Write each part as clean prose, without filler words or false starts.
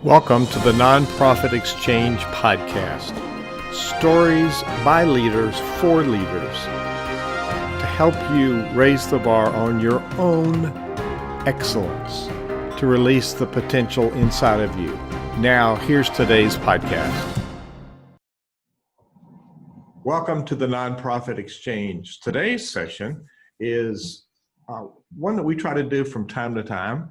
Welcome to the Nonprofit Exchange Podcast. Stories by leaders for leaders to help you raise the bar on your own excellence, to release the potential inside of you. Now, here's today's podcast. Welcome to the Nonprofit Exchange. Today's session is one that we try to do from time to time.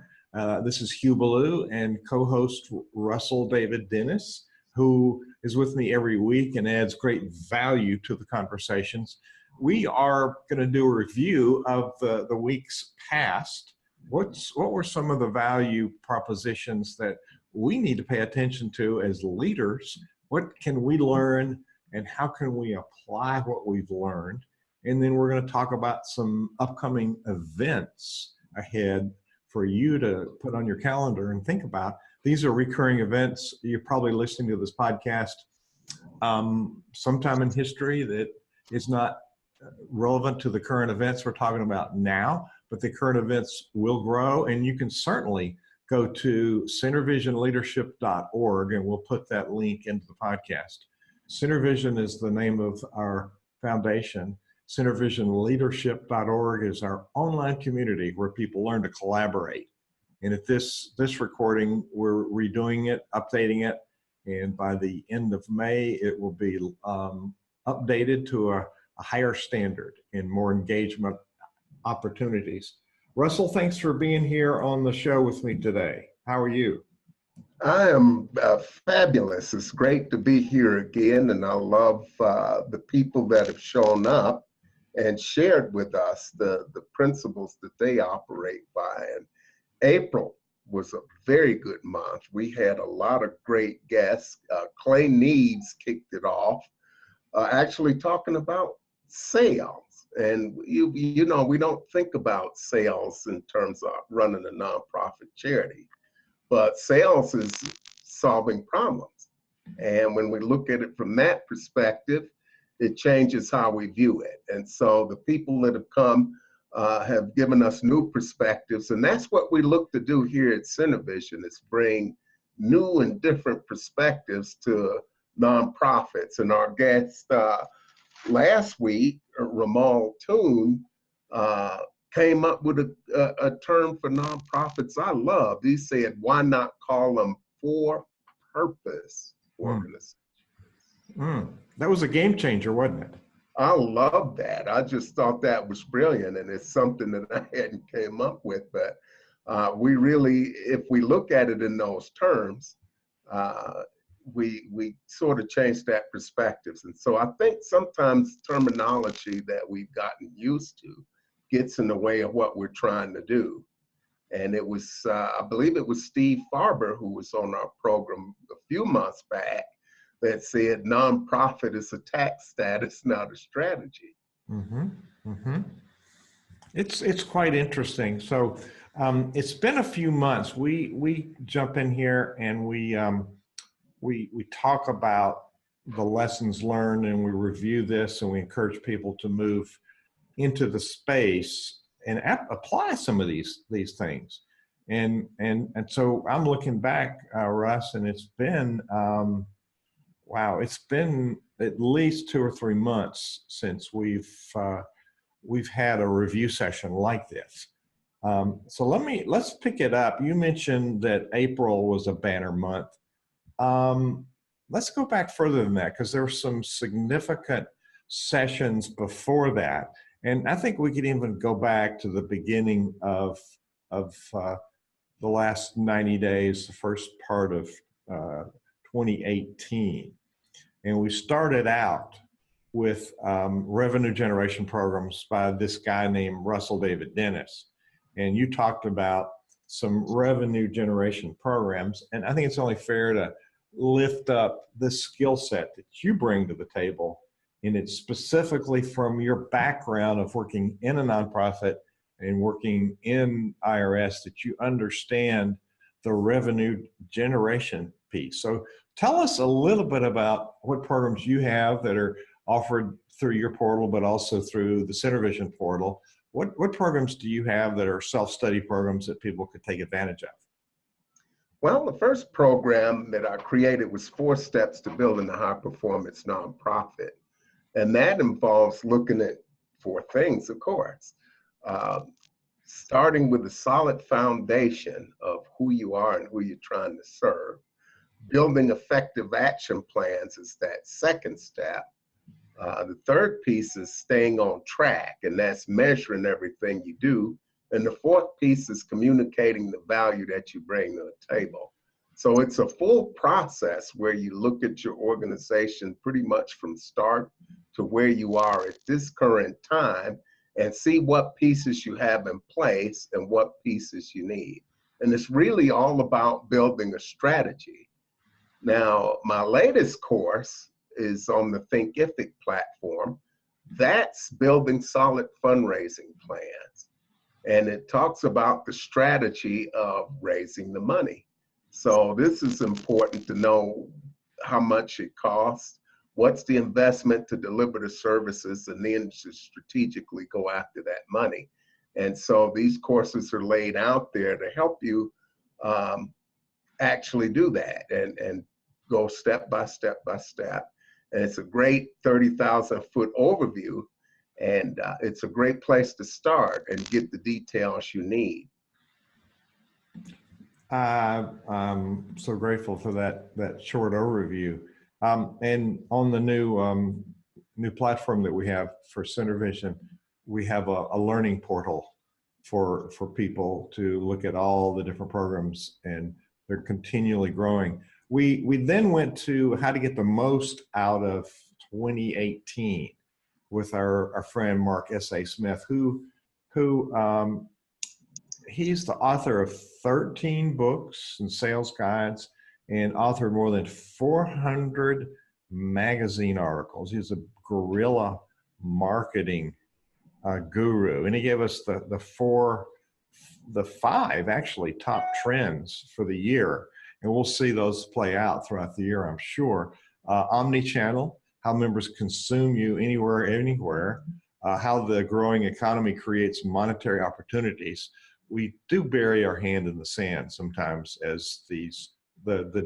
This is Hugh, Ballou, and co-host Russell David Dennis, who is with me every week and adds great value to the conversations. We are going to do a review of the weeks past. What were some of the value propositions that we need to pay attention to as leaders? What can we learn, and how can we apply what we've learned? And then we're going to talk about some upcoming events ahead for you to put on your calendar and think about. These are recurring events. You're probably listening to this podcast sometime in history that is not relevant to the current events we're talking about now, but the current events will grow. And you can certainly go to centervisionleadership.org, and we'll put that link into the podcast. CenterVision is the name of our foundation. CenterVisionLeadership.org is our online community where people learn to collaborate. And at this recording, we're redoing it, updating it, and by the end of May, it will be updated to a higher standard and more engagement opportunities. Russell, thanks for being here on the show with me today. How are you? I am fabulous. It's great to be here again, and I love the people that have shown up and shared with us the principles that they operate by. And April was a very good month. We had a lot of great guests. Clay Needs kicked it off, actually talking about sales. And you know, we don't think about sales in terms of running a nonprofit charity, but sales is solving problems. And when we look at it from that perspective, it changes how we view it. And so the people that have come have given us new perspectives. And that's what we look to do here at CenterVision, is bring new and different perspectives to nonprofits. And our guest last week, Ramal Toon, came up with a term for nonprofits I love. He said, why not call them for-purpose organizations? That was a game changer, wasn't it? I love that. I just thought that was brilliant, and it's something that I hadn't came up with. But we really, if we look at it in those terms, we sort of change that perspectives. And so I think sometimes terminology that we've gotten used to gets in the way of what we're trying to do. And it was, I believe it was Steve Farber who was on our program a few months back that said nonprofit is a tax status, not a strategy. It's quite interesting. So it's been a few months. We jump in here and we talk about the lessons learned, and we review this, and we encourage people to move into the space and apply some of these things. And so I'm looking back, Russ, and it's been it's been at least 2 or 3 months since we've had a review session like this. So let's pick it up. You mentioned that April was a banner month. Let's go back further than that, because there were some significant sessions before that. And I think we could even go back to the beginning of the last 90 days, the first part of 2018. And we started out with revenue generation programs by this guy named Russell David Dennis. And you talked about some revenue generation programs. And I think it's only fair to lift up this skill set that you bring to the table. And it's specifically from your background of working in a nonprofit and working in IRS that you understand the revenue generation piece. So tell us a little bit about what programs you have that are offered through your portal, but also through the CenterVision portal. What programs do you have that are self-study programs that people could take advantage of? Well, the first program that I created was 4 steps to building a high performance nonprofit. And that involves looking at 4 things, of course. Uh, Starting with a solid foundation of who you are and who you're trying to serve. Building effective action plans is that second step. The third piece is staying on track, and that's measuring everything you do. And the fourth piece is communicating the value that you bring to the table. So it's a full process where you look at your organization pretty much from start to where you are at this current time and see what pieces you have in place and what pieces you need. And it's really all about building a strategy. Now, my latest course is on the Thinkific platform. That's building solid fundraising plans. And it talks about the strategy of raising the money. So this is important to know how much it costs, what's the investment to deliver the services, and then to strategically go after that money. And so these courses are laid out there to help you actually do that and go step by step by step. And it's a great 30,000-foot overview, and it's a great place to start and get the details you need. I'm so grateful for that short overview. And on the new platform that we have for Center Vision, we have a learning portal for people to look at all the different programs, and they're continually growing. We then went to how to get the most out of 2018 with our friend Mark S.A. Smith, who he's the author of 13 books and sales guides and authored more than 400 magazine articles. He's a guerrilla marketing guru, and he gave us the five actually top trends for the year, and we'll see those play out throughout the year, I'm sure. Omni-channel, how members consume you anywhere, how the growing economy creates monetary opportunities. We do bury our hand in the sand sometimes as the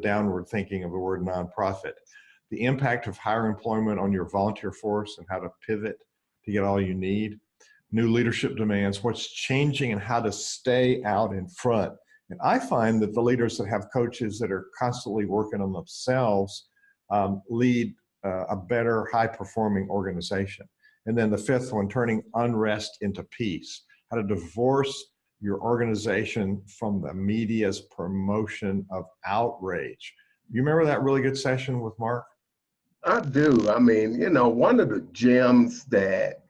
downward thinking of the word nonprofit. The impact of higher employment on your volunteer force and how to pivot to get all you need. New leadership demands, what's changing and how to stay out in front. And I find that the leaders that have coaches that are constantly working on themselves lead a better, high-performing organization. And then the fifth one, turning unrest into peace. How to divorce your organization from the media's promotion of outrage. You remember that really good session with Mark? I do. I mean, one of the gems that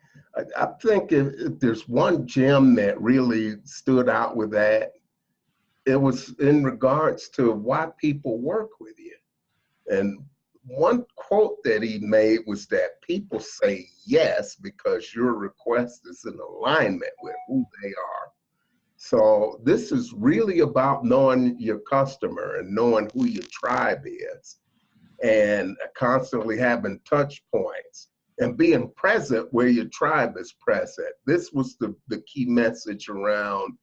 I think if there's one gem that really stood out with that, it was in regards to why people work with you. And one quote that he made was that people say yes because your request is in alignment with who they are. So this is really about knowing your customer and knowing who your tribe is, and constantly having touch points and being present where your tribe is present. This was the key message around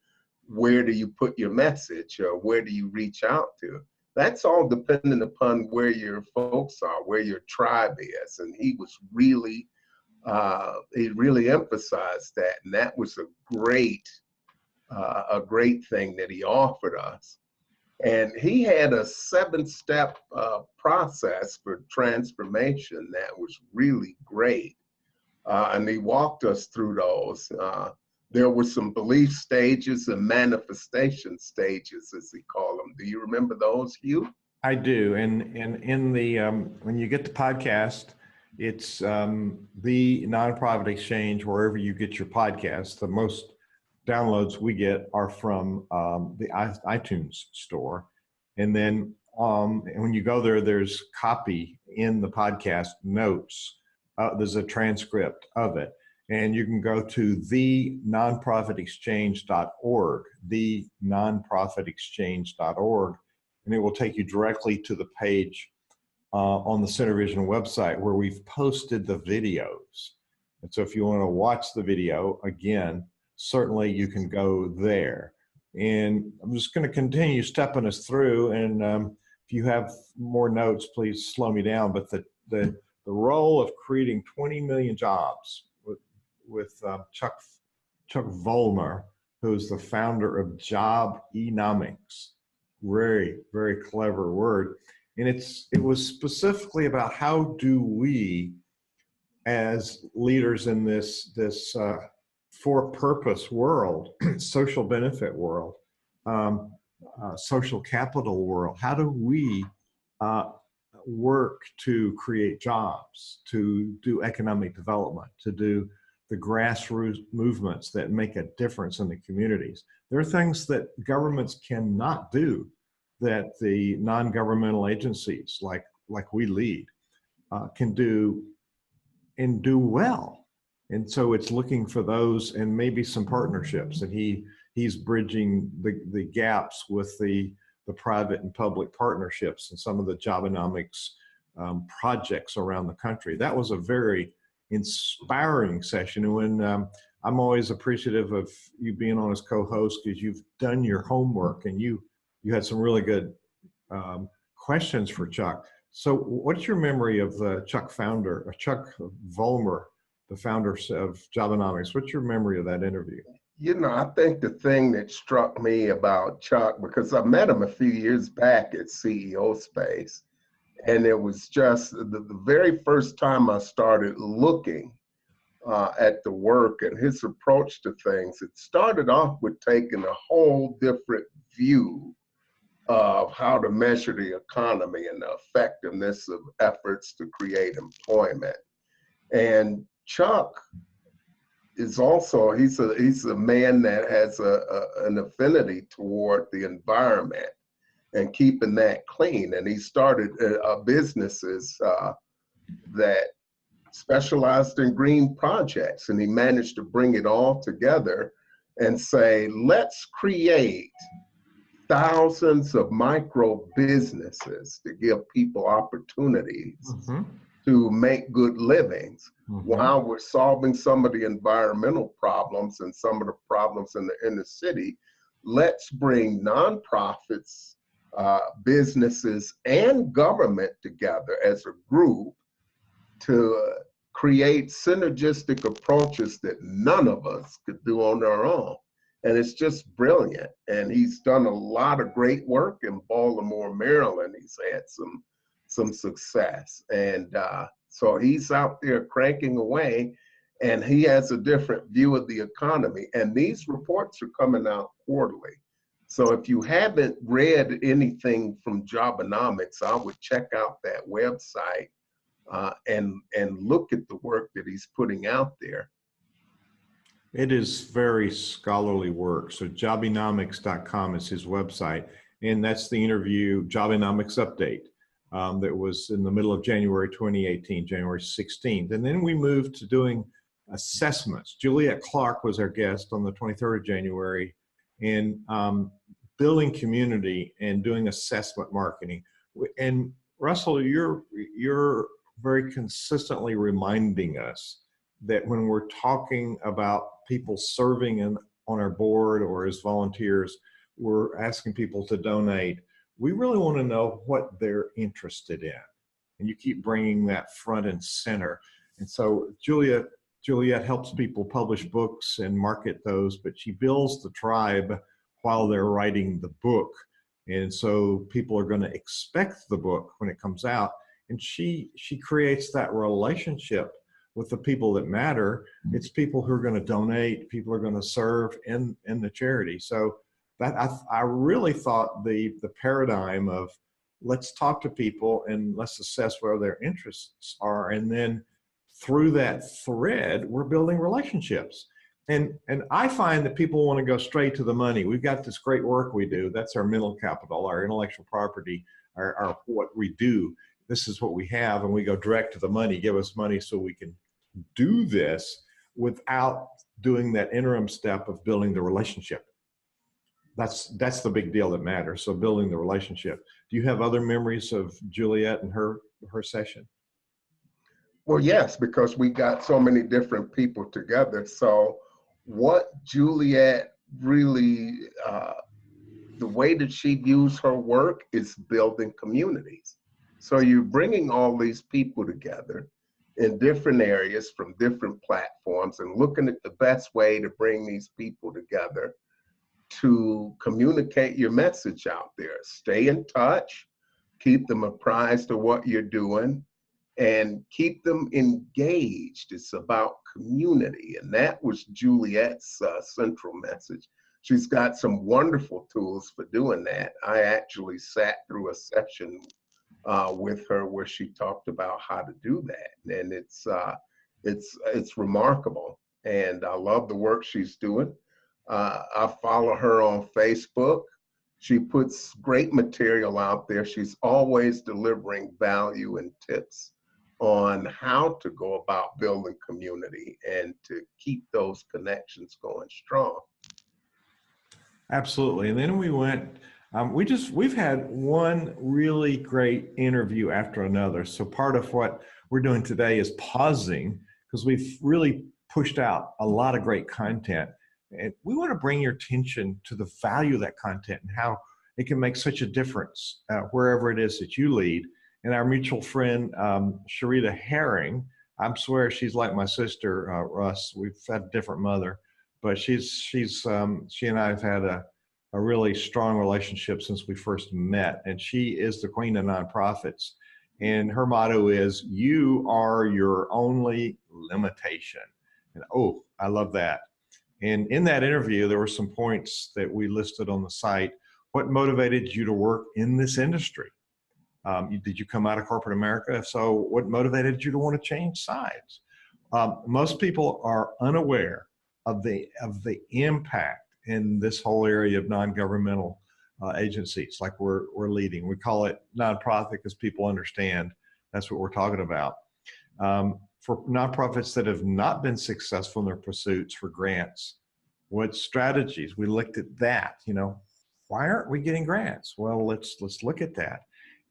where do you put your message or where do you reach out to. That's all dependent upon where your folks are, where your tribe is. And he was really, he really emphasized that. And that was a great thing that he offered us. And he had a 7-step process for transformation that was really great. And he walked us through those. There were some belief stages and manifestation stages, as he called them. Do you remember those, Hugh? I do. And in the, when you get the podcast, it's the Nonprofit Exchange, wherever you get your podcasts. The most downloads we get are from the iTunes store. And then when you go there, there's copy in the podcast notes. There's a transcript of it. And you can go to thenonprofitexchange.org, thenonprofitexchange.org, and it will take you directly to the page on the Center Vision website where we've posted the videos. And so if you want to watch the video again, certainly you can go there. And I'm just going to continue stepping us through. And if you have more notes, please slow me down. But the role of creating 20 million jobs with Chuck Vollmer, who's the founder of Jobeconomics. Very, very clever word. And it was specifically about how do we, as leaders in this for-purpose world, social benefit world, social capital world, how do we work to create jobs, to do economic development, to do the grassroots movements that make a difference in the communities? There are things that governments cannot do that the non-governmental agencies like we lead can do and do well. And so it's looking for those and maybe some partnerships. And he's bridging the gaps with the private and public partnerships and some of the Jobeconomics projects around the country. That was a very inspiring session. And when I'm always appreciative of you being on as co-host, because you've done your homework and you had some really good questions for Chuck. So what's your memory of the Chuck Vollmer, the founder of Jobeconomics? What's your memory of that interview? You know, I think the thing that struck me about Chuck, because I met him a few years back at CEO Space, and it was just the very first time I started looking at the work and his approach to things. It started off with taking a whole different view of how to measure the economy and the effectiveness of efforts to create employment. And Chuck is also, he's a man that has an affinity toward the environment and keeping that clean. And he started businesses that specialized in green projects, and he managed to bring it all together and say, let's create thousands of micro businesses to give people opportunities to make good livings while we're solving some of the environmental problems and some of the problems in the inner city. Let's bring nonprofits, businesses, and government together as a group to create synergistic approaches that none of us could do on our own. And it's just brilliant. And he's done a lot of great work in Baltimore, Maryland. He's had some success. And so he's out there cranking away, and he has a different view of the economy. And these reports are coming out quarterly. So if you haven't read anything from Jobeconomics, I would check out that website and look at the work that he's putting out there. It is very scholarly work. So Jobeconomics.com is his website. And that's the interview, Jobeconomics Update, that was in the middle of January 2018, January 16th. And then we moved to doing assessments. Juliet Clark was our guest on the 23rd of January, and building community and doing assessment marketing. And Russell, you're very consistently reminding us that when we're talking about people serving on our board or as volunteers, we're asking people to donate. We really want to know what they're interested in. And you keep bringing that front and center. And so Juliet helps people publish books and market those, but she builds the tribe while they're writing the book. And so people are going to expect the book when it comes out. And she creates that relationship with the people that matter. It's people who are going to donate, people who are going to serve in the charity. So that I really thought the paradigm of let's talk to people and let's assess where their interests are. And then through that thread, we're building relationships. And I find that people want to go straight to the money. We've got this great work we do. That's our mental capital, our intellectual property, our what we do. This is what we have, and we go direct to the money. Give us money so we can do this without doing that interim step of building the relationship. That's the big deal that matters. So building the relationship. Do you have other memories of Juliet and her session? Well, yes, because we got so many different people together. So what Juliet really, the way that she views her work is building communities. So you're bringing all these people together in different areas from different platforms and looking at the best way to bring these people together to communicate your message out there. Stay in touch, keep them apprised of what you're doing, and keep them engaged. It's about community. And that was Juliet's central message. She's got some wonderful tools for doing that. I actually sat through a session with her where she talked about how to do that. And it's remarkable. And I love the work she's doing. I follow her on Facebook. She puts great material out there. She's always delivering value and tips on how to go about building community and to keep those connections going strong. Absolutely. And then we went, we've had one really great interview after another. So part of what we're doing today is pausing because we've really pushed out a lot of great content. And we want to bring your attention to the value of that content and how it can make such a difference wherever it is that you lead. And our mutual friend, Sharita Herring, I swear she's like my sister, Russ. We've had a different mother, but she and I have had a really strong relationship since we first met. And she is the queen of nonprofits. And her motto is, "You are your only limitation." And oh, I love that. And in that interview, there were some points that we listed on the site. What motivated you to work in this industry? Did you come out of corporate America? If so, what motivated you to want to change sides? Most people are unaware of the impact in this whole area of non-governmental agencies like we're leading. We call it nonprofit because people understand that's what we're talking about. For nonprofits that have not been successful in their pursuits for grants, what strategies? We looked at that. Why aren't we getting grants? Well, let's look at that.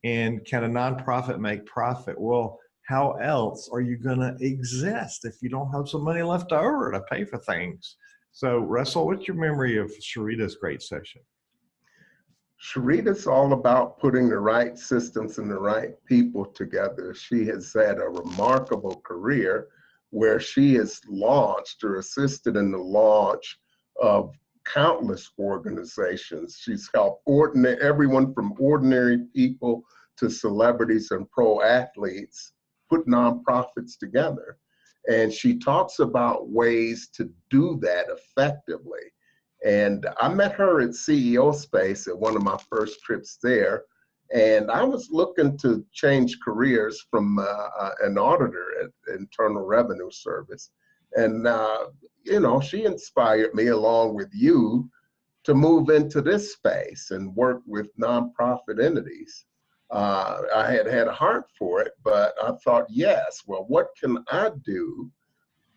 And can a nonprofit make profit? Well, how else are you going to exist if you don't have some money left over to pay for things? So, Russell, what's your memory of Sharita's great session? Sharita's all about putting the right systems and the right people together. She has had a remarkable career where she has launched or assisted in the launch of countless organizations. She's helped everyone from ordinary people to celebrities and pro athletes put nonprofits together. And she talks about ways to do that effectively. And I met her at CEO Space at one of my first trips there. And I was looking to change careers from an auditor at Internal Revenue Service. And, she inspired me along with you to move into this space and work with nonprofit entities. I had a heart for it, but I thought, yes, well, what can I do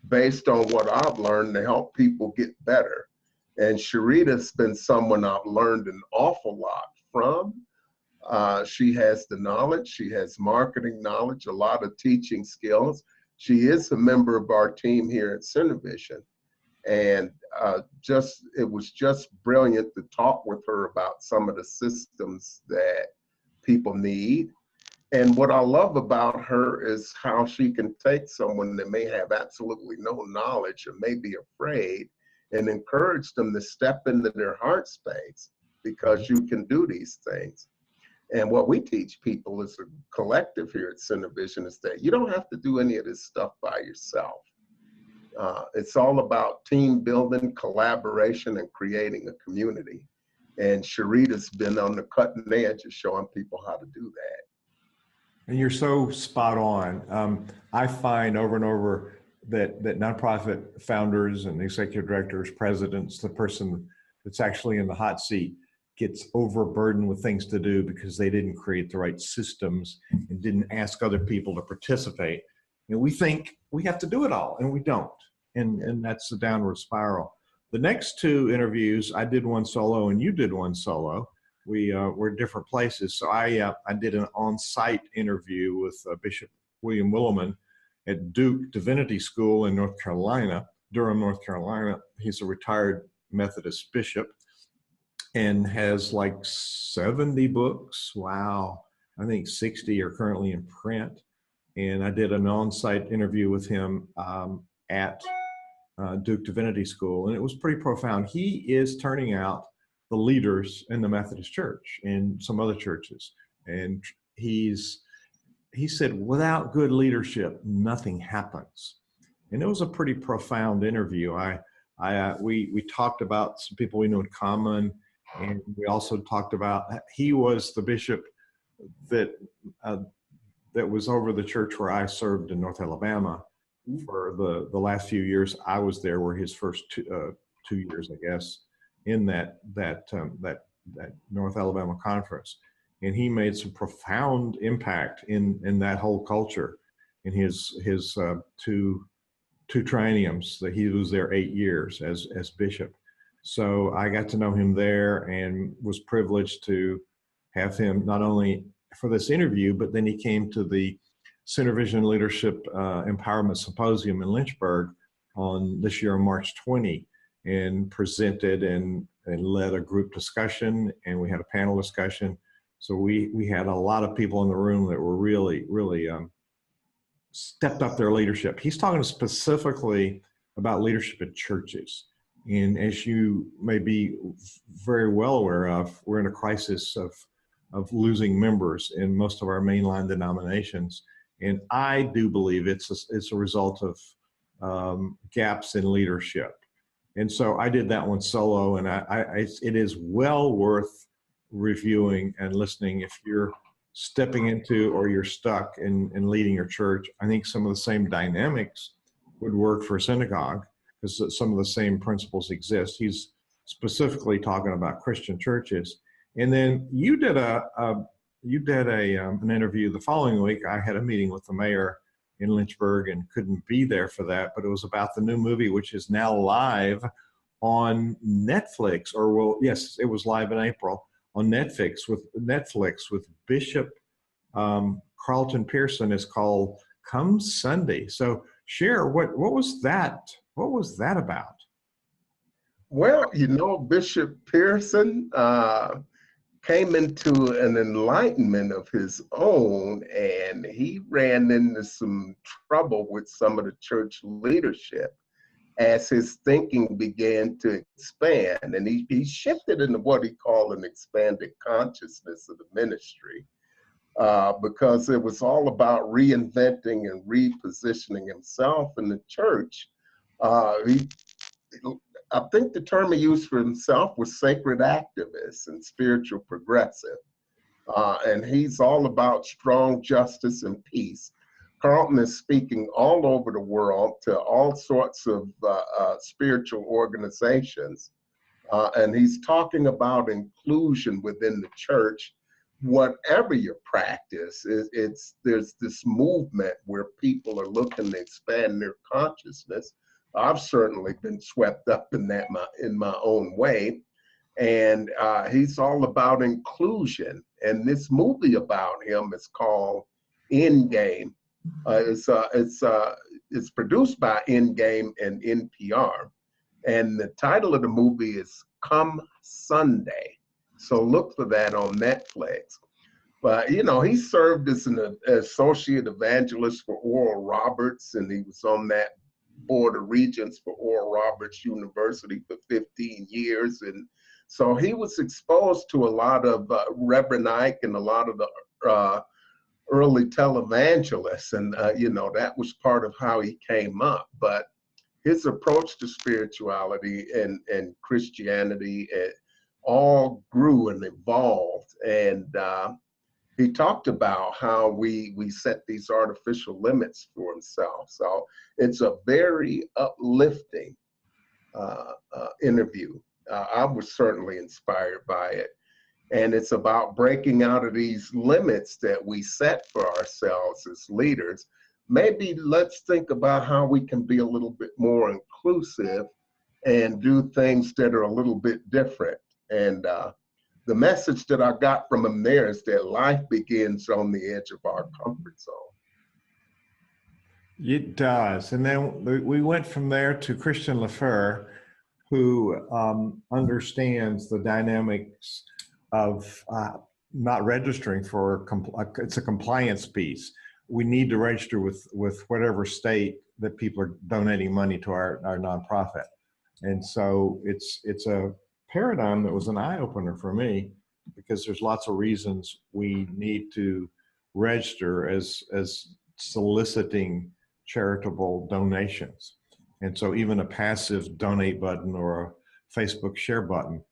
based on what I've learned to help people get better? And Sharita's been someone I've learned an awful lot from. She has the knowledge, she has marketing knowledge, a lot of teaching skills. She is a member of our team here at Cinevision. And it was just brilliant to talk with her about some of the systems that people need. And what I love about her is how she can take someone that may have absolutely no knowledge or may be afraid and encourage them to step into their heart space because you can do these things. And what we teach people as a collective here at Cinevision is that you don't have to do any of this stuff by yourself. It's all about team building, collaboration, and creating a community. And Sharita's been on the cutting edge of showing people how to do that. And you're so spot on. I find over and over that nonprofit founders and executive directors, presidents, the person that's actually in the hot seat gets overburdened with things to do because they didn't create the right systems and didn't ask other people to participate. We think we have to do it all, and we don't. And that's the downward spiral. The next two interviews, I did one solo and you did one solo. We were in different places. So I did an on-site interview with Bishop William Willimon at Duke Divinity School in North Carolina, Durham, North Carolina. He's a retired Methodist bishop, and has like 70 books. Wow. I think 60 are currently in print. And I did an on-site interview with him at Duke Divinity School, and it was pretty profound. He is turning out the leaders in the Methodist Church and some other churches. And he said, without good leadership, nothing happens. And it was a pretty profound interview. We talked about some people we know in common, and we also talked about, he was the bishop that was over the church where I served in North Alabama for the last few years. I was there were his first 2 years, I guess, in that North Alabama conference. And he made some profound impact in that whole culture in his two trienniums that he was there 8 years as bishop. So I got to know him there and was privileged to have him not only for this interview, but then he came to the Center Vision Leadership Empowerment Symposium in Lynchburg on this year on March 20 and presented and led a group discussion, and we had a panel discussion. So we had a lot of people in the room that were really stepped up their leadership. He's talking specifically about leadership in churches. And as you may be very well aware of, we're in a crisis of losing members in most of our mainline denominations. And I do believe it's a result of gaps in leadership. And so I did that one solo, and it is well worth reviewing and listening if you're stepping into or you're stuck in leading your church. I think some of the same dynamics would work for a synagogue because some of the same principles exist. He's specifically talking about Christian churches. And then you did an interview the following week. I had a meeting with the mayor in Lynchburg and couldn't be there for that, but it was about the new movie, which is now live on Netflix, yes, it was live in April on Netflix with Bishop Carlton Pearson. Is called Come Sunday. So share what was that? What was that about? Well, Bishop Pearson came into an enlightenment of his own, and he ran into some trouble with some of the church leadership as his thinking began to expand. And he shifted into what he called an expanded consciousness of the ministry, because it was all about reinventing and repositioning himself in the church. I think the term he used for himself was sacred activist and spiritual progressive. And he's all about strong justice and peace. Carlton is speaking all over the world to all sorts of spiritual organizations. And he's talking about inclusion within the church. Whatever your practice, there's this movement where people are looking to expand their consciousness. I've certainly been swept up in that in my own way. And he's all about inclusion. And this movie about him is called Endgame. It's produced by Endgame and NPR. And the title of the movie is Come Sunday. So look for that on Netflix. But, he served as an associate evangelist for Oral Roberts, and he was on that board of regents for Oral Roberts University for 15 years. And so he was exposed to a lot of Reverend Ike and a lot of the early televangelists. And, that was part of how he came up. But his approach to spirituality and Christianity all grew and evolved. And he talked about how we set these artificial limits for himself. So it's a very uplifting interview. I was certainly inspired by it. And it's about breaking out of these limits that we set for ourselves as leaders. Maybe let's think about how we can be a little bit more inclusive and do things that are a little bit different. And the message that I got from him there is that life begins on the edge of our comfort zone. It does. And then we went from there to Christian Lafleur, who understands the dynamics of not registering for, it's a compliance piece. We need to register with whatever state that people are donating money to our nonprofit. And so it's a paradigm that was an eye opener for me, because there's lots of reasons we need to register as soliciting charitable donations. And so even a passive donate button or a Facebook share button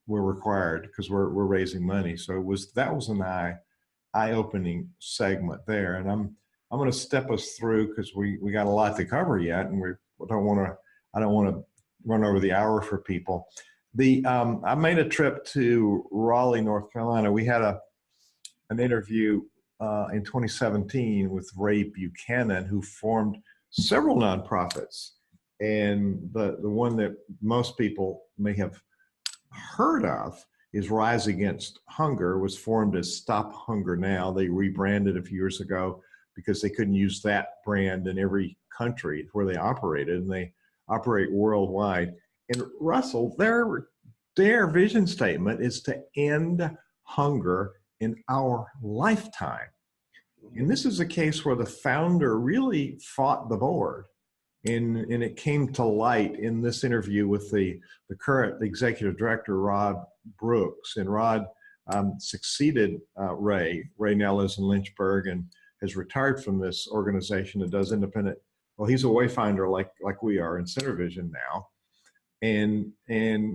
we're required, because we're raising money. So that was an eye-opening segment there. And I'm going to step us through, because we got a lot to cover yet, and I don't want to run over the hour for people. I made a trip to Raleigh, North Carolina. We had an interview in 2017 with Ray Buchanan, who formed several nonprofits. And the one that most people may have heard of is Rise Against Hunger, was formed as Stop Hunger Now. They rebranded a few years ago because they couldn't use that brand in every country where they operated, and they operate worldwide. And Russell, their vision statement is to end hunger in our lifetime. And this is a case where the founder really fought the board. And it came to light in this interview with the current executive director, Rod Brooks. And Rod succeeded Ray. Ray now lives in Lynchburg and has retired from this organization that does independent. Well, he's a wayfinder like we are in Center Vision now. And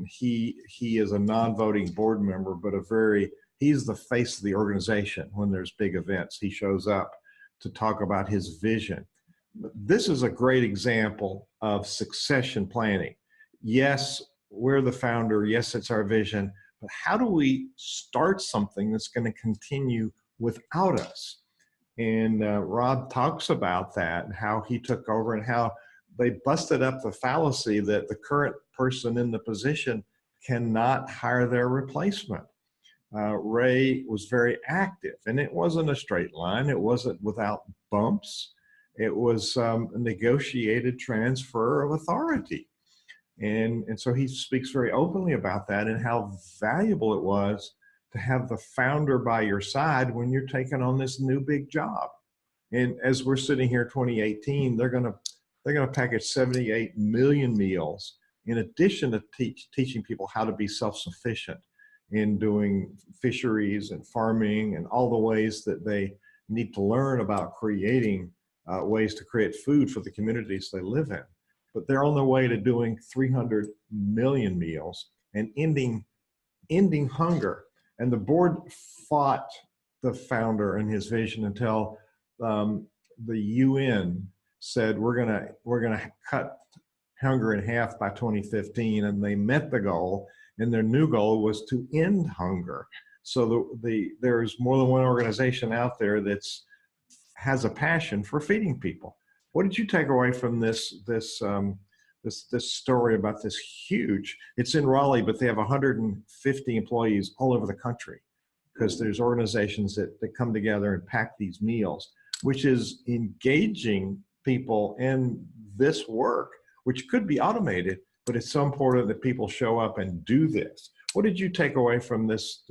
he is a non-voting board member, but he's the face of the organization. When there's big events, he shows up to talk about his vision. This is a great example of succession planning. Yes, we're the founder. Yes, it's our vision. But how do we start something that's going to continue without us? And Rob talks about that, and how he took over and how they busted up the fallacy that the current person in the position cannot hire their replacement. Ray was very active, and it wasn't a straight line. It wasn't without bumps. It was a negotiated transfer of authority. And so he speaks very openly about that, and how valuable it was to have the founder by your side when you're taking on this new big job. And as we're sitting here 2018, they're going to package 78 million meals, in addition to teaching people how to be self-sufficient in doing fisheries and farming and all the ways that they need to learn about creating ways to create food for the communities they live in. But they're on their way to doing 300 million meals and ending hunger. And the board fought the founder and his vision until the UN said we're gonna cut hunger in half by 2015, and they met the goal. And their new goal was to end hunger. So there's more than one organization out there that's has a passion for feeding people. What did you take away from this story about this huge? It's in Raleigh, but they have 150 employees all over the country, because there's organizations that come together and pack these meals, which is engaging people in this work, which could be automated, but it's so important that people show up and do this. What did you take away from this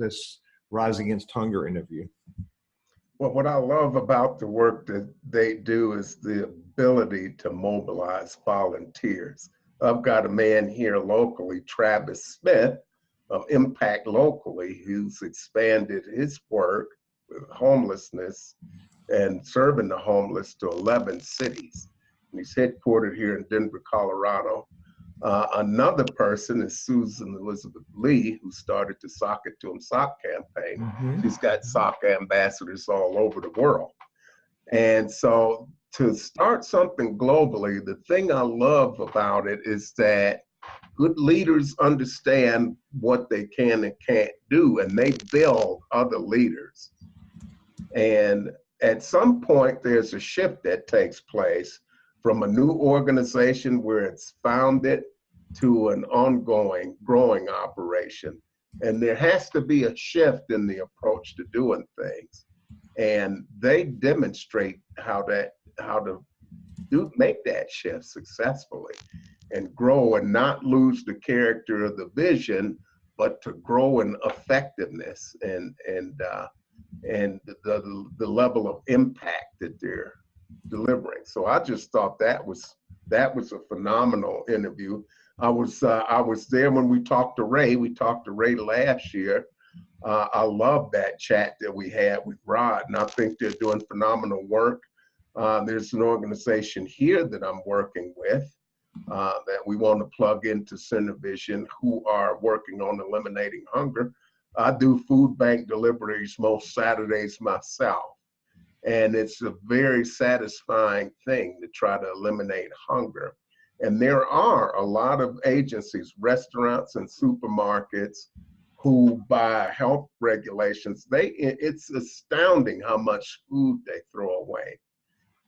Rise Against Hunger interview? Well, what I love about the work that they do is the ability to mobilize volunteers. I've got a man here locally, Travis Smith, of Impact Locally, who's expanded his work with homelessness and serving the homeless to 11 cities. And he's headquartered here in Denver, Colorado. Another person is Susan Elizabeth Lee, who started the Sock It To 'Em Sock campaign. Mm-hmm. She's got sock ambassadors all over the world. And so to start something globally, the thing I love about it is that good leaders understand what they can and can't do, and they build other leaders. And at some point, there's a shift that takes place from a new organization where it's founded to an ongoing, growing operation. And there has to be a shift in the approach to doing things. And they demonstrate how to make that shift successfully. and grow and not lose the character of the vision, but to grow in effectiveness and the level of impact that they're delivering. So I just thought that was a phenomenal interview. I was there when we talked to Ray. We talked to Ray last year. I love that chat that we had with Rod, and I think they're doing phenomenal work. There's an organization here that I'm working with that we want to plug into Center Vision, who are working on eliminating hunger. I do food bank deliveries most Saturdays myself, and it's a very satisfying thing to try to eliminate hunger. And there are a lot of agencies, restaurants and supermarkets, who by health regulations, it's astounding how much food they throw away.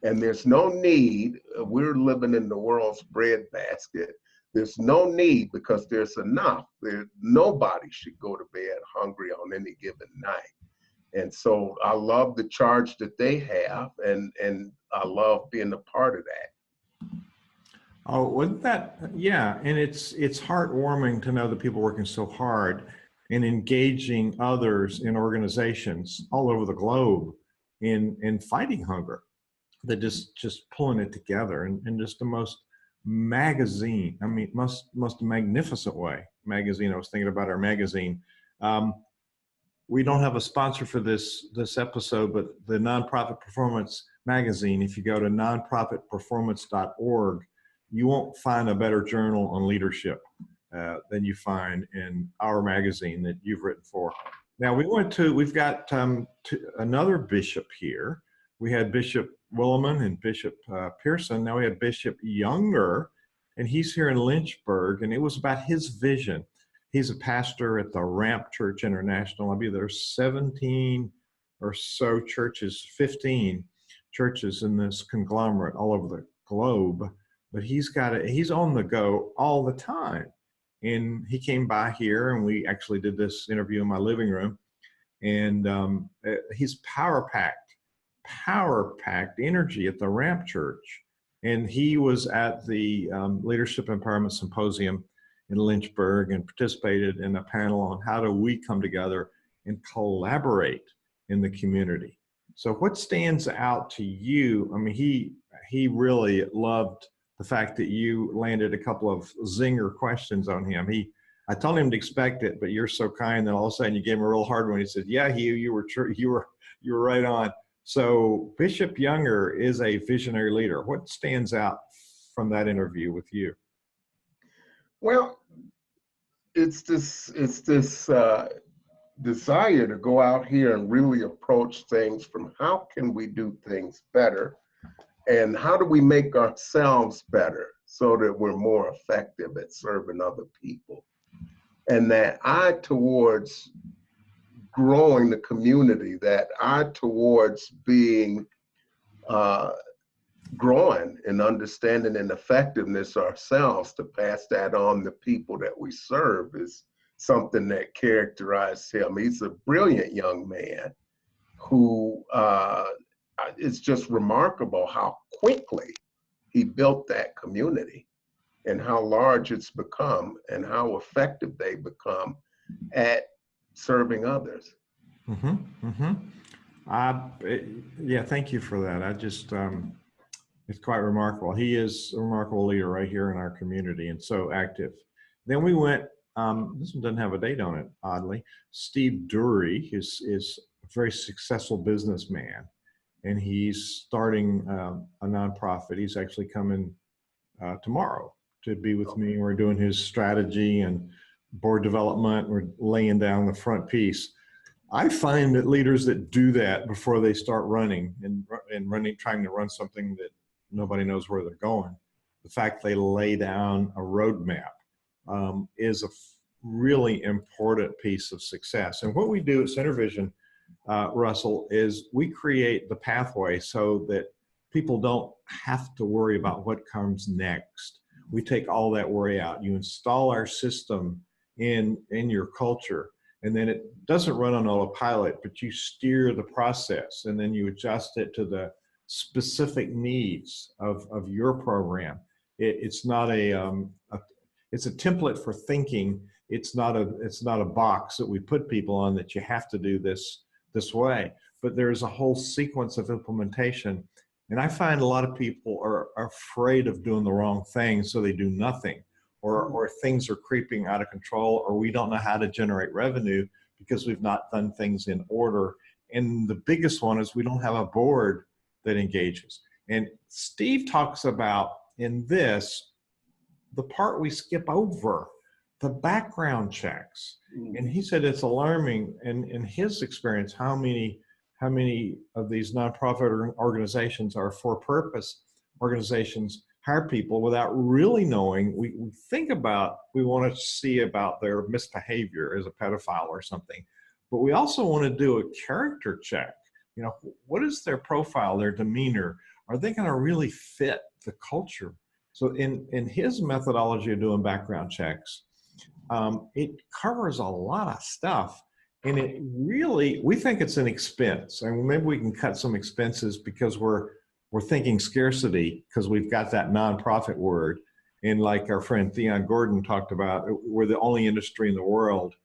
And there's no need, we're living in the world's breadbasket. There's no need because there's enough. Nobody should go to bed hungry on any given night. And so I love the charge that they have, and I love being a part of that. Oh, wouldn't that, yeah. And it's heartwarming to know that people working so hard and engaging others in organizations all over the globe in fighting hunger. That just pulling it together in just the most magazine, I mean, most magnificent way. Magazine, I was thinking about our magazine. We don't have a sponsor for this episode, but the Nonprofit Performance Magazine, if you go to nonprofitperformance.org, you won't find a better journal on leadership than you find in our magazine that you've written for. Now we've got another bishop here. We had Bishop Williman and Bishop Pearson. Now we have Bishop Younger, and he's here in Lynchburg, and it was about his vision. He's a pastor at the Ramp Church International. I believe there's 17 or so churches, 15 churches in this conglomerate all over the globe. But he's on the go all the time. And he came by here, and we actually did this interview in my living room. And he's power-packed energy at the Ramp Church. And he was at the Leadership Empowerment Symposium in Lynchburg and participated in a panel on how do we come together and collaborate in the community. So what stands out to you? I mean, he really loved the fact that you landed a couple of zinger questions on him. I told him to expect it, but you're so kind that all of a sudden you gave him a real hard one. He said, "Yeah, Hugh, you were right on." So Bishop Younger is a visionary leader. What stands out from that interview with you? Well, it's this desire to go out here and really approach things from how can we do things better, and how do we make ourselves better so that we're more effective at serving other people. And that eye towards growing the community, that eye towards being growing and understanding and effectiveness ourselves to pass that on to people that we serve is something that characterized him. He's a brilliant young man who it's just remarkable how quickly he built that community and how large it's become and how effective they become at serving others. Yeah, thank you for that. It's quite remarkable. He is a remarkable leader right here in our community and so active. Then we went, this one doesn't have a date on it, oddly. Steve Dury is a very successful businessman, and he's starting a nonprofit. He's actually coming tomorrow to be with me. We're doing his strategy and board development. We're laying down the front piece. I find that leaders that do that before they start running and trying to run something that nobody knows where they're going, the fact they lay down a roadmap is a really important piece of success. And what we do at Center Vision, Russell, is we create the pathway so that people don't have to worry about what comes next. We take all that worry out. You install our system in your culture, and then it doesn't run on autopilot, but you steer the process, and then you adjust it to the specific needs of your program. It's not it's a template for thinking. It's not a box that we put people on that you have to do this way. But there's a whole sequence of implementation. And I find a lot of people are afraid of doing the wrong thing, so they do nothing, or things are creeping out of control, or we don't know how to generate revenue because we've not done things in order. And the biggest one is we don't have a board that engages. And Steve talks about in this, the part we skip over, the background checks. And he said it's alarming in his experience how many of these nonprofit organizations are for-purpose organizations hire people without really knowing. We think about, we want to see about their misbehavior as a pedophile or something, but we also want to do a character check. You know, what is their profile, their demeanor? Are they going to really fit the culture? So in his methodology of doing background checks, it covers a lot of stuff. And it really, we think it's an expense. And maybe we can cut some expenses because we're thinking scarcity because we've got that nonprofit word. And like our friend Theon Gordon talked about, we're the only industry in the world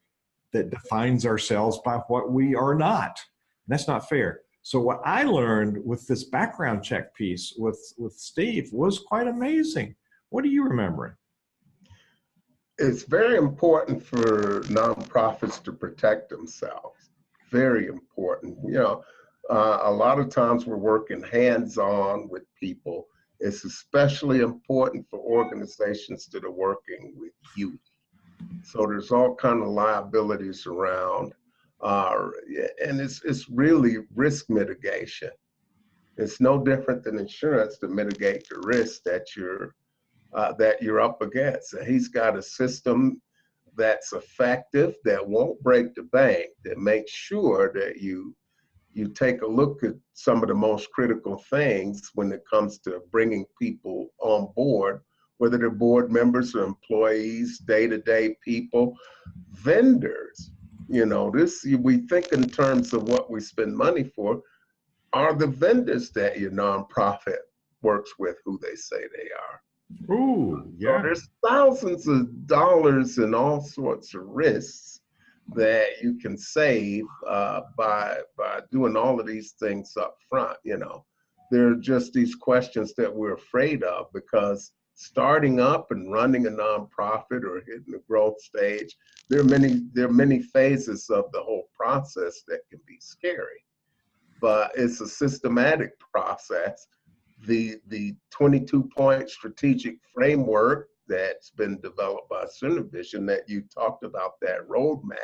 that defines ourselves by what we are not. And that's not fair. So what I learned with this background check piece with Steve was quite amazing. What are you remembering? It's very important for nonprofits to protect themselves. Very important. You know, a lot of times we're working hands-on with people. It's especially important for organizations that are working with youth. So there's all kind of liabilities around, and it's really risk mitigation. It's no different than insurance to mitigate the risk that you're up against. And he's got a system that's effective, that won't break the bank, that makes sure that you take a look at some of the most critical things when it comes to bringing people on board, whether they're board members or employees, day-to-day people, vendors. You know, we think in terms of what we spend money for. Are the vendors that your nonprofit works with who they say they are? Ooh, yeah. So there's thousands of dollars and all sorts of risks that you can save by doing all of these things up front. You know, there are just these questions that we're afraid of because starting up and running a nonprofit or hitting the growth stage, there are many phases of the whole process that can be scary. But it's a systematic process. The 22-point strategic framework that's been developed by Cinevision that you talked about, that roadmap,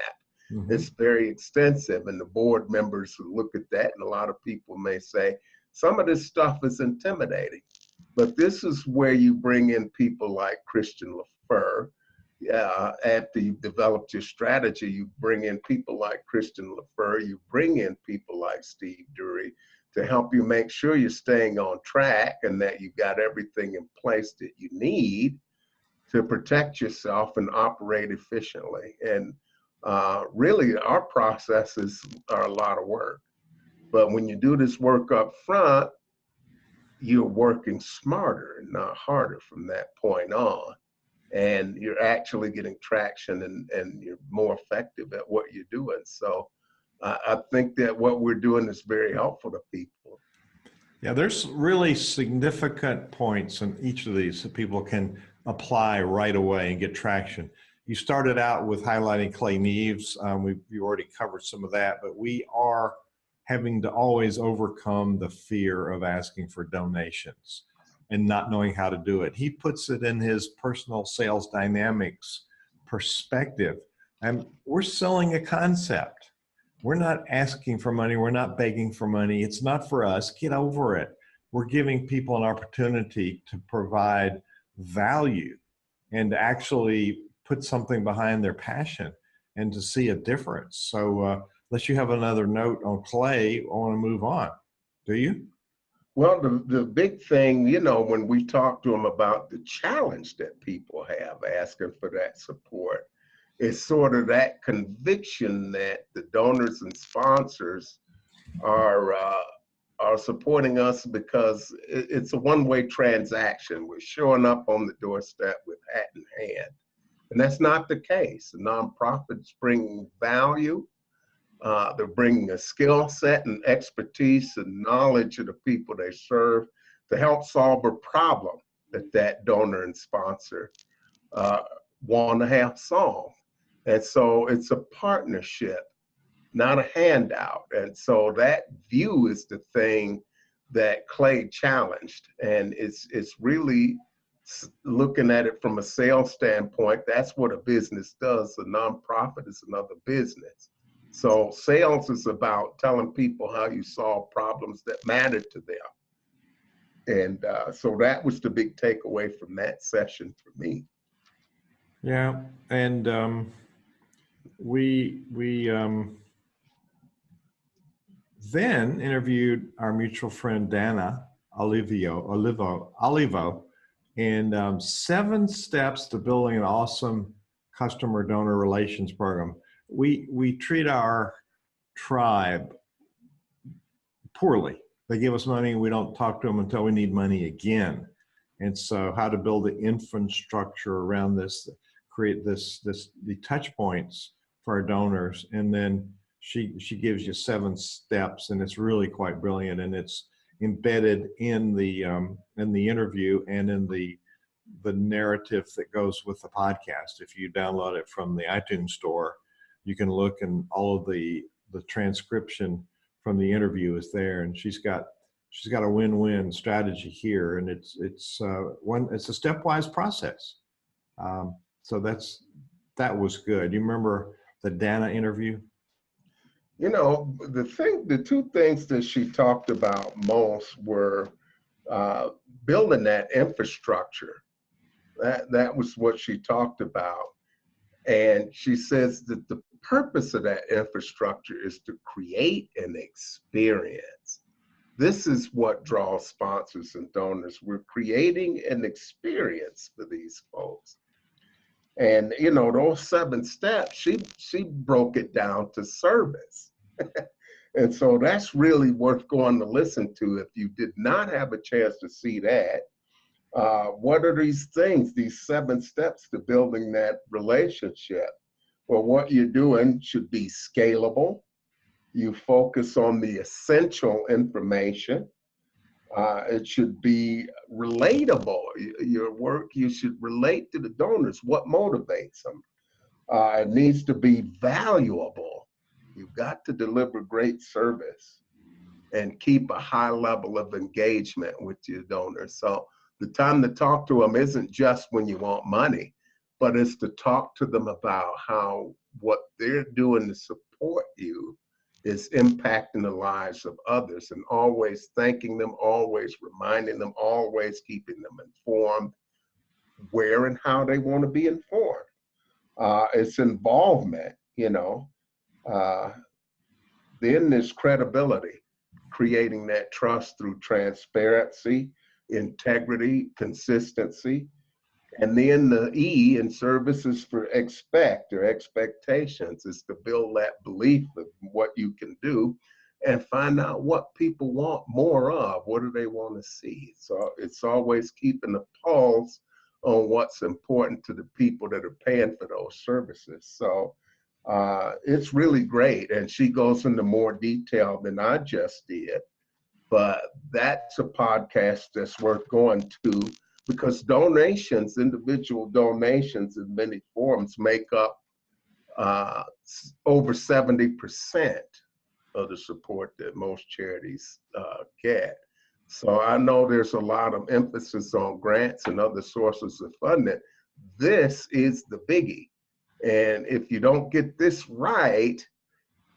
it's very extensive, and the board members who look at that, and a lot of people may say, some of this stuff is intimidating. But this is where you bring in people like Christian LaFleur. After you've developed your strategy, you bring in people like Christian LaFleur, you bring in people like Steve Dury to help you make sure you're staying on track and that you've got everything in place that you need to protect yourself and operate efficiently. And really, our processes are a lot of work. But when you do this work up front, you're working smarter and not harder from that point on. And you're actually getting traction and you're more effective at what you're doing. So I think that what we're doing is very helpful to people. Yeah, there's really significant points in each of these that people can apply right away and get traction. You started out with highlighting Clay Neves. You already covered some of that, but we are having to always overcome the fear of asking for donations and not knowing how to do it. He puts it in his personal sales dynamics perspective. And we're selling a concept. We're not asking for money. We're not begging for money. It's not for us. Get over it. We're giving people an opportunity to provide value and to actually put something behind their passion and to see a difference. So unless you have another note on Clay, I want to move on. Do you? Well, the big thing, you know, when we talk to them about the challenge that people have asking for that support, is sort of that conviction that the donors and sponsors are are supporting us because it's a one-way transaction. We're showing up on the doorstep with hat in hand. And that's not the case. The nonprofits bring value. They're bringing a skill set and expertise and knowledge of the people they serve to help solve a problem that donor and sponsor want to have solved. And so it's a partnership, not a handout. And so that view is the thing that Clay challenged. And it's really looking at it from a sales standpoint. That's what a business does. A nonprofit is another business. So sales is about telling people how you solve problems that matter to them. And so that was the big takeaway from that session for me. Yeah, and we then interviewed our mutual friend Dana Olivo, and 7 steps to building an awesome customer donor relations program. We treat our tribe poorly. They give us money and we don't talk to them until we need money again. And so how to build the infrastructure around this, create the touch points for our donors. And then she gives you 7 steps, and it's really quite brilliant. And it's embedded in the interview and in the narrative that goes with the podcast. If you download it from the iTunes store, you can look, and all of the transcription from the interview is there. And she's got a win-win strategy here, and it's a stepwise process. So that was good. You remember the Dana interview? You know, the 2 things that she talked about most were building that infrastructure. That was what she talked about. And she says that the purpose of that infrastructure is to create an experience. This is what draws sponsors and donors. We're creating an experience for these folks. And, you know, those 7 steps, she broke it down to service. And so that's really worth going to listen to. If you did not have a chance to see that, what are these things, these 7 steps to building that relationship? Well, what you're doing should be scalable. You focus on the essential information. It should be relatable. Your work, you should relate to the donors. What motivates them? It needs to be valuable. You've got to deliver great service and keep a high level of engagement with your donors. So the time to talk to them isn't just when you want money, but it's to talk to them about how what they're doing to support you is impacting the lives of others, and always thanking them, always reminding them, always keeping them informed where and how they want to be informed. It's involvement, you know. Then there's credibility, creating that trust through transparency, integrity, consistency. And then the E in service is for expectations, is to build that belief of what you can do and find out what people want more of. What do they want to see? So it's always keeping a pulse on what's important to the people that are paying for those services. So it's really great. And she goes into more detail than I just did, but that's a podcast that's worth going to, because donations, individual donations in many forms, make up over 70% of the support that most charities get. So I know there's a lot of emphasis on grants and other sources of funding. This is the biggie. And if you don't get this right,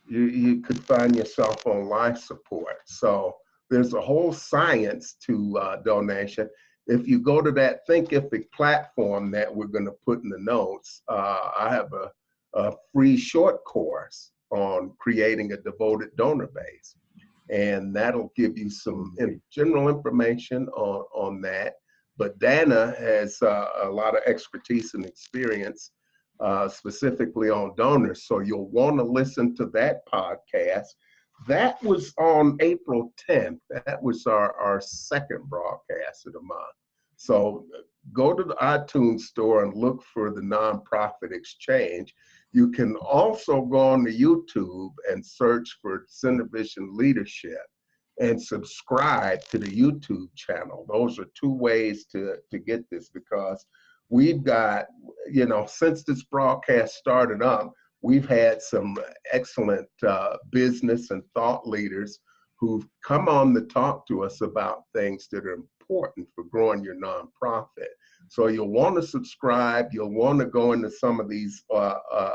you could find yourself on life support. So there's a whole science to donation. If you go to that Thinkific platform that we're going to put in the notes, I have a free short course on creating a devoted donor base. And that'll give you some general information on that. But Dana has a lot of expertise and experience specifically on donors. So you'll want to listen to that podcast. That was on April 10th. That was our second broadcast of the month. So go to the iTunes store and look for the Nonprofit Exchange. You can also go on to YouTube and search for Cinevision Leadership and subscribe to the YouTube channel. Those are two ways to get this, because we've got, since this broadcast started up, we've had some excellent business and thought leaders who've come on to talk to us about things that are important for growing your nonprofit. So you'll want to subscribe. You'll want to go into some of these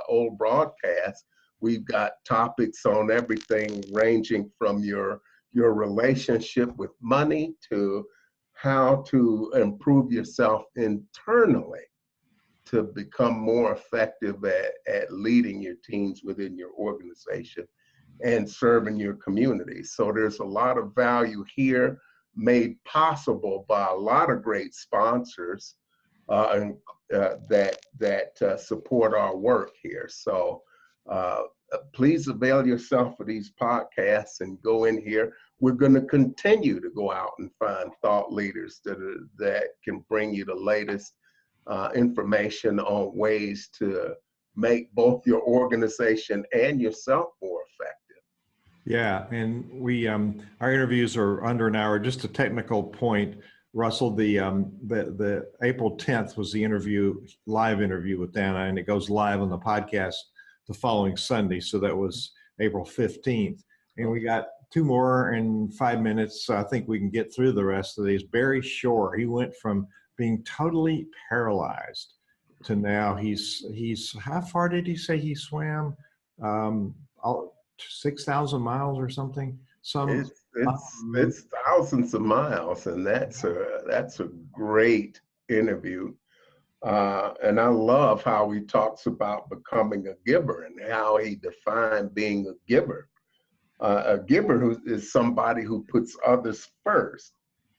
old broadcasts. We've got topics on everything ranging from your relationship with money to how to improve yourself internally to become more effective at leading your teams within your organization and serving your community. So there's a lot of value here made possible by a lot of great sponsors that support our work here. So please avail yourself of these podcasts and go in here. We're going to continue to go out and find thought leaders that can bring you the latest information on ways to make both your organization and yourself more effective. Yeah, and we our interviews are under an hour. Just a technical point, Russell. The April 10th was the live interview with Dana, and it goes live on the podcast the following Sunday. So that was April 15th, and we got 2 more in 5 minutes. So I think we can get through the rest of these. Barry Shore, he went from being totally paralyzed to now he's how far did he say he swam? 6,000 miles or something. It's thousands of miles, and that's a great interview. And I love how he talks about becoming a giver and how he defined being a giver. A giver who is somebody who puts others first.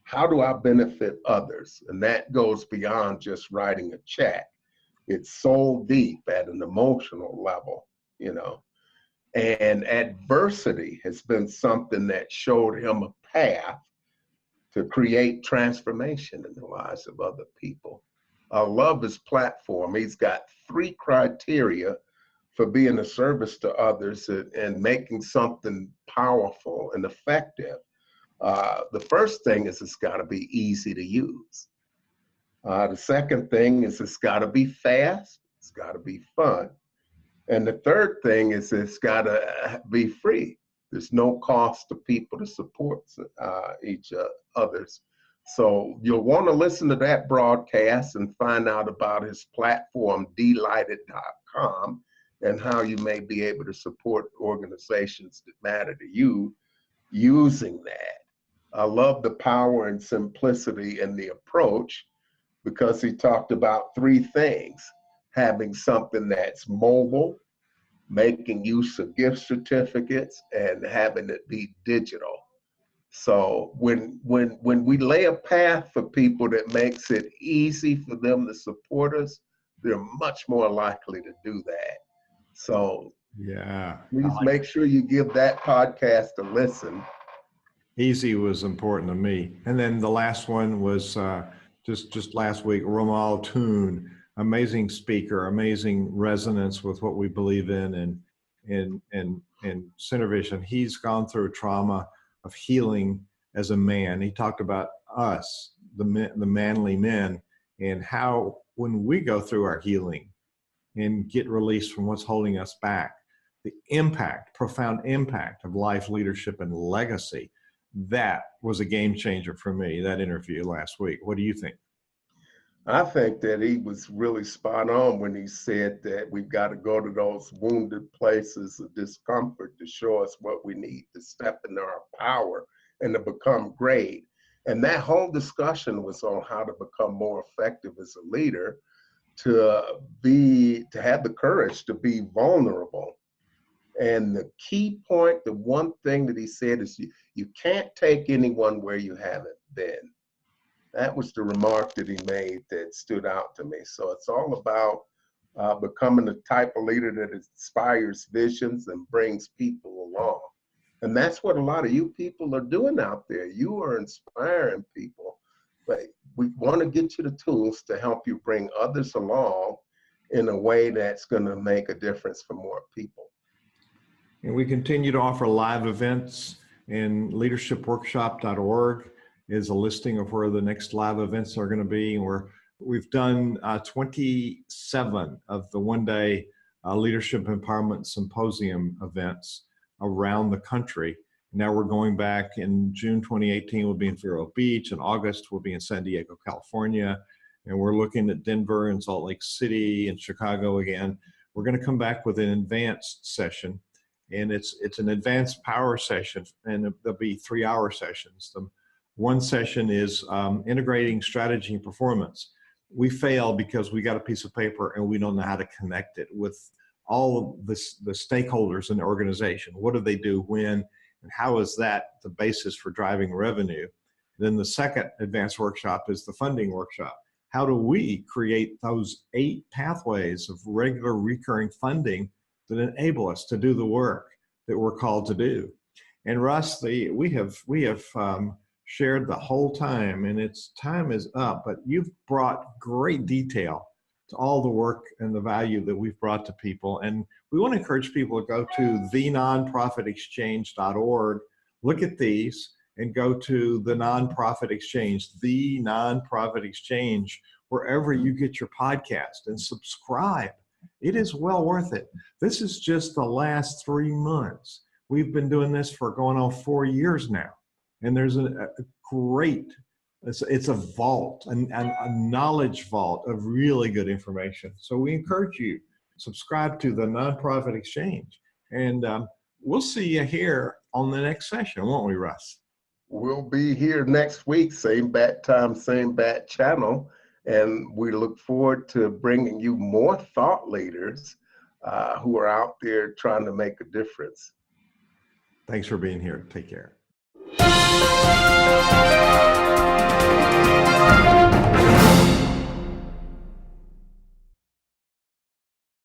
How do I benefit others? And that goes beyond just writing a check. It's soul deep at an emotional level, And adversity has been something that showed him a path to create transformation in the lives of other people. I love his platform. He's got 3 criteria for being a service to others and making something powerful and effective. The first thing is it's got to be easy to use. The second thing is it's got to be fast. It's got to be fun. And the third thing is it's got to be free. There's no cost to people to support each others. So you'll want to listen to that broadcast and find out about his platform, delighted.com, and how you may be able to support organizations that matter to you using that. I love the power and simplicity in the approach, because he talked about 3 things: having something that's mobile, making use of gift certificates, and having it be digital. So when we lay a path for people that makes it easy for them to support us, they're much more likely to do that. So yeah, please make sure you give that podcast a listen. Easy was important to me. And then the last one was just last week, Ramal Toon, amazing speaker, amazing resonance with what we believe in and Cinevision. He's gone through trauma of healing as a man. He talked about us, the manly men, and how when we go through our healing and get released from what's holding us back, the impact, profound impact of life, leadership, and legacy. That was a game changer for me, that interview last week. What do you think? I think that he was really spot on when he said that we've got to go to those wounded places of discomfort to show us what we need to step into our power and to become great. And that whole discussion was on how to become more effective as a leader, to have the courage to be vulnerable. And the key point, the one thing that he said is you can't take anyone where you haven't been. That was the remark that he made that stood out to me. So it's all about becoming the type of leader that inspires visions and brings people along. And that's what a lot of you people are doing out there. You are inspiring people, but we want to get you the tools to help you bring others along in a way that's going to make a difference for more people. And we continue to offer live events, and leadershipworkshop.org is a listing of where the next live events are going to be. And we've done 27 of the one-day Leadership Empowerment Symposium events around the country. Now we're going back in June 2018, we'll be in Vero Beach. In August, we'll be in San Diego, California. And we're looking at Denver and Salt Lake City and Chicago again. We're going to come back with an advanced session. And it's an advanced power session, and there'll be 3-hour sessions. The one session is integrating strategy and performance. We fail because we got a piece of paper and we don't know how to connect it with all of the stakeholders in the organization. What do they do, when, and how is that the basis for driving revenue? Then the second advanced workshop is the funding workshop. How do we create those 8 pathways of regular recurring funding that enable us to do the work that we're called to do? And Russ, we have shared the whole time, and its time is up, but you've brought great detail to all the work and the value that we've brought to people. And we want to encourage people to go to thenonprofitexchange.org, look at these, and go to the Nonprofit Exchange, the Nonprofit Exchange, wherever you get your podcast, and subscribe. It is well worth it. This is just the last 3 months. We've been doing this for going on 4 years now. And there's a great, it's a vault, a knowledge vault of really good information. So we encourage you, subscribe to the Nonprofit Exchange. And we'll see you here on the next session, won't we, Russ? We'll be here next week, same bat time, same bat channel. And we look forward to bringing you more thought leaders who are out there trying to make a difference. Thanks for being here. Take care.